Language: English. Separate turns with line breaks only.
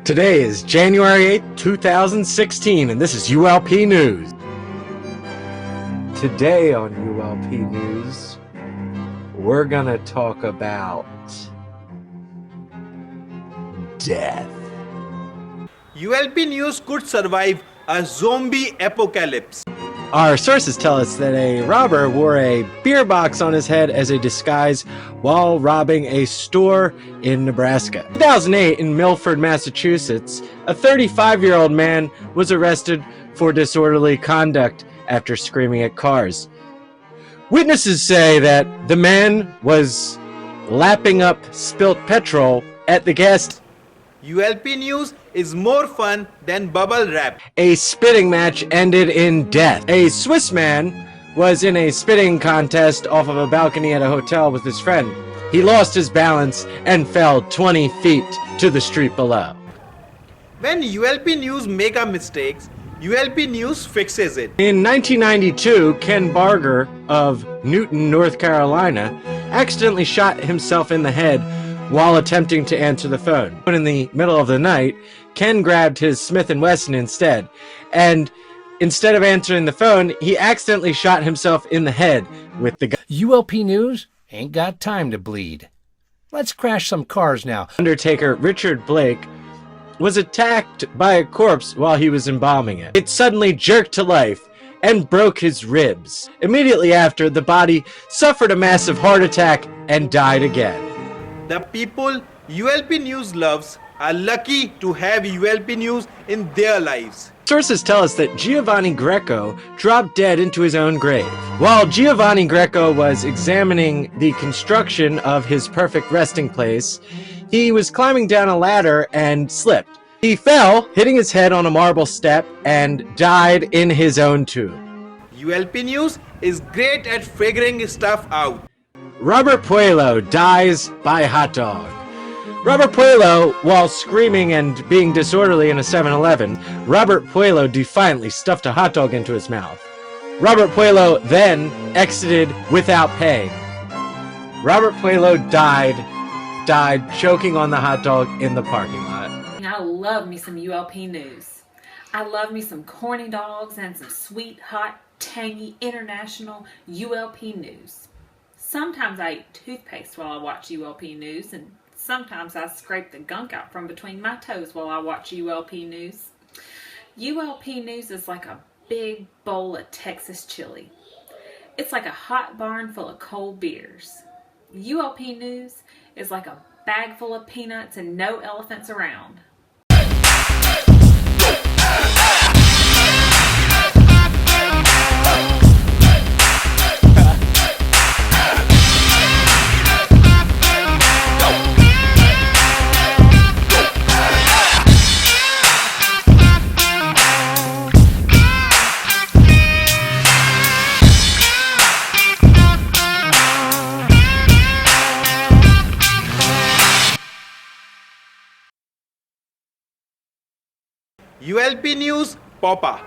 Today is January 8th, 2016, and this is ULP News. Today on ULP News, we're gonna talk about death.
ULP News could survive a zombie apocalypse.
Our sources tell us that a robber wore a beer box on his head as a disguise while robbing a store in Nebraska. In 2008, in Milford, Massachusetts, a 35-year-old man was arrested for disorderly conduct after screaming at cars. Witnesses say that the man was lapping up spilt petrol at the gas station.
ULP News is more fun than bubble wrap.
A spitting match ended in death. A Swiss man was in a spitting contest off of a balcony at a hotel with his friend. He lost his balance and fell 20 feet to the street below.
When ULP News make a mistakes, ULP News fixes it.
In 1992, Ken Barger of Newton, North Carolina, accidentally shot himself in the head while attempting to answer the phone. In the middle of the night, Ken grabbed his Smith & Wesson instead, and instead of answering the phone, he accidentally shot himself in the head with the gun.
ULP News ain't got time to bleed. Let's crash some cars now.
Undertaker Richard Blake was attacked by a corpse while he was embalming it. It suddenly jerked to life and broke his ribs. Immediately after, the body suffered a massive heart attack and died again.
The people ULP News loves are lucky to have ULP News in their lives.
Sources tell us that Giovanni Greco dropped dead into his own grave. While Giovanni Greco was examining the construction of his perfect resting place, he was climbing down a ladder and slipped. He fell, hitting his head on a marble step, and died in his own tomb.
ULP News is great at figuring stuff out.
Robert Puello dies by hot dog. Robert Puello, while screaming and being disorderly in a 7-Eleven, Robert Puello defiantly stuffed a hot dog into his mouth. Robert Puello then exited without pay. Robert Puello died choking on the hot dog in the parking lot.
I love me some ULP News. I love me some corny dogs and some sweet, hot, tangy, international ULP News. Sometimes I eat toothpaste while I watch ULP News, and sometimes I scrape the gunk out from between my toes while I watch ULP News. ULP News is like a big bowl of Texas chili. It's like a hot barn full of cold beers. ULP News is like a bag full of peanuts and no elephants around.
ULP News Papa.